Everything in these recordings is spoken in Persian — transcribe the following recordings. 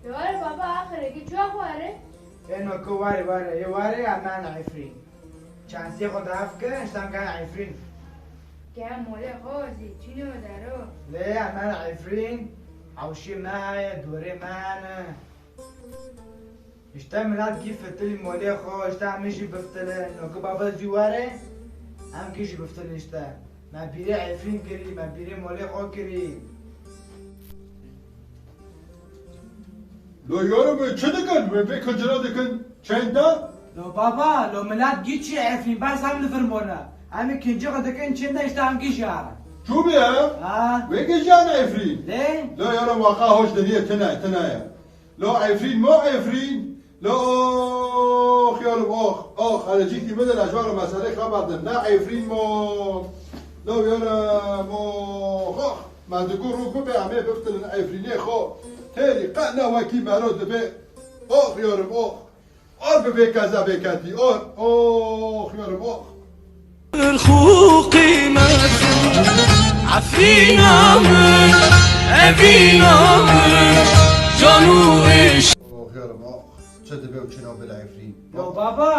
يا بابا آخره که چه خواره؟ اینو که واره یه واره امان عفرین چانسی خود هفت که اشتم کن عفرین که موله خوزی چی نو دارو؟ لی امان عفرین حوشی مای دوره من اشتم ملاد گیف فتلی موله خو اشتم میشی بفتله نو که بابا جواره هم کشی بفتله اشتم ما بیره عفرین کری ما بیره موله خو کری لو یارم چه دکن؟ و به کجرا دکن؟ چند تا؟ لو بابا لو ملاد گیچی عفرین بس هم لفرمونه همه کنجا قدکن چنده اشتم کشی هارم چو بیا؟ ویگه جان عفرین لی؟ لا یارم واقعا هوش دنیا تنایا لا عفرین ما عفرین لا آخ یارم آخ حالا جیتی بدل اجوار مسئله خبر دن نه عفرین ما لا یارم آخ من دکو رو ببه همه بفتلن عفرینی خو تیری قنا وکی مراد به آخ یارم آر ببه کذا بکتی آخ یارم الخو قيمة عفينا من أبينا من جانوش آخ یارم چه دبه و چنا بل عفرین لو بابا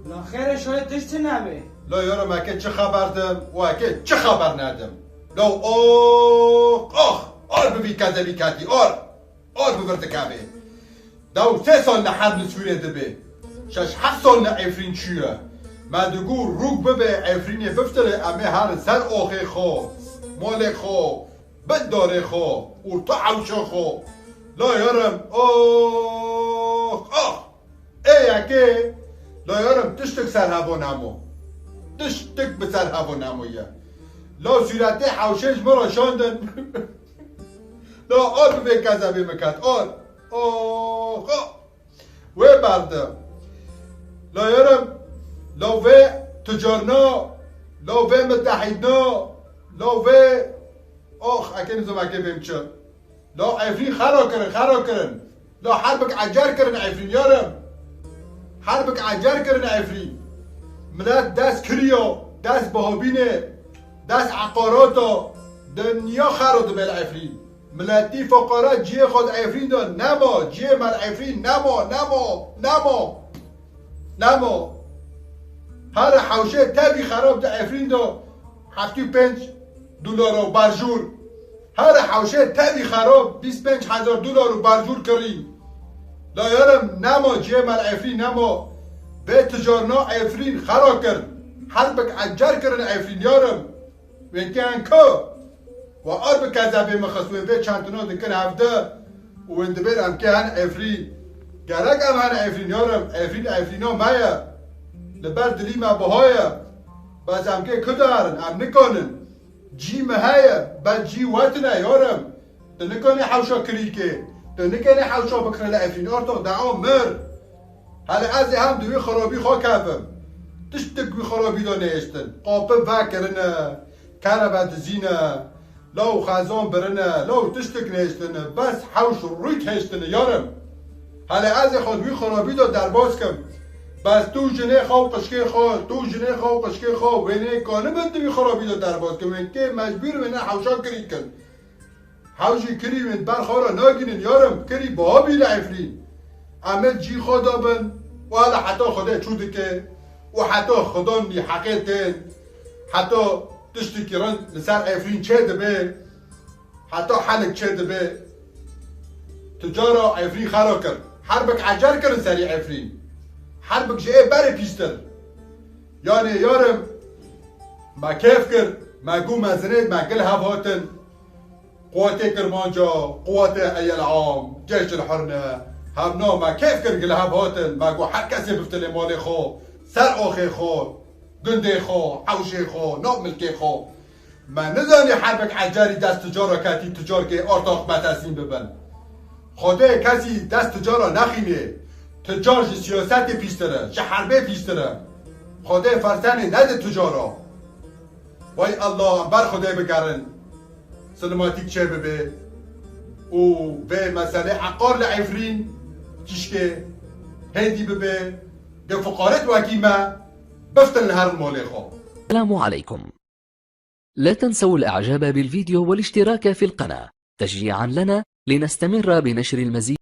لو خیره شوی تشت نبه لا یارم اکه چه خبر دم و اکه چه خبر ندم لا آخ آر ببی کذا بکتی آر ببرد کبه دو 3 سال نحر نسویره دبه 6-7 سال نعفرین چیه ما دگو روگ ببه عفرینی بفتره امه هر سر آخه خو مال خو بد داره خو ارتا عوشا خو لا یارم آخ ای اکه لا یارم تشتک سر هوا نمو تشتک به سر هوا نمویه لا صورته حوشش مرا شاندن لا آر ببه کذبه مکت آر و بردم لا یارم لا و تجارنا لا و متحدنا لا و اکه نزم اکه بیم چه لا عفرین خرا کرن لا حربک عجر کرن عفرین یارم حربک عجر کرن عفرین ملت دست کریا دست بهابینه دست عقاراتا دنیا خراد بل عفرین ملتی فقرا جیه خود عفرین داد نما جیه مل عفرین نما هر حوشه تبی خراب ده عفرین دا $75 برجور هر حوشه تبی خراب $25,000 برجور کریم لا یارم نما جیه مل عفرین نما به تجارنا عفرین خرا کرن حربک عجر کرن عفرین یارم وینکن که و آرب کذبه مخصوص به چندنا دکن هفته و وند برم که هن عفرین گرک هم هن عفرین یارم عفرینا مایه لبر دلی ما بهایه باز هم که کدارن هم نکنن جی مهایه بعد جی وطنه یارم ده نکنه حوشا کریکه ده نکنه حوشا بکرل عفرین ارتاق دعا مر حالا از هم دوی خرابی خواه کفم تشتک بی خرابی دا نیشتن قاپه وکرنه کربت زینه لو خازان برنه لو تشتک نیشتن بس حوش روی هشتن یارم حالا از خود بی خرابی دا درباز کم بس تو جنه خواه قشکه خواه وینه کانه بند بی خرابی دا درباز کم وینه مجبور وینه حوشا کری کن حوشی کری وینه برخورا ناگینن یارم کری با بی لعفرین عمل جی خدا بن و حالا حتی خدا چوده که و حتی خدا نی حقیقت حتی تشتی کرن لسر عفرین چه دبه حتی حلق چه دبه تجارا عفرین خرا کرد حربک عجر کرن سری عفرین حربک جه بره پیشتر یعنی یارم ما کیف کرد ما گو مزنید ما گل هفاتن قوات کرمانجا قوات ایل عام جيش الحرنه همنا ما كيف كرق لها بهوتن ما قو حد كسي بفتلي مالي خو سر اوخي خو قندي خو حوشي خو نوب ملكي خو ما نزاني حربك عجاري دست تجارة كاتي تجار كي ارتاق ما تسليم ببن خوده كسي دست تجارة نخينه تجار جي سياسات بيشتره جي حربه بيشتره خوده فرساني ند تجارة واي الله بر خوده بگرن سلماتيك چه ببه و به مسئله عقار لعفرین کشکه هندی ببه ده فقارت وکیمه بفتن هر مالی خواه. السلام عليكم. لا تنسوا الإعجاب بالفيديو والاشتراك في القناة تشجيعا لنا لنستمر بنشر المزيد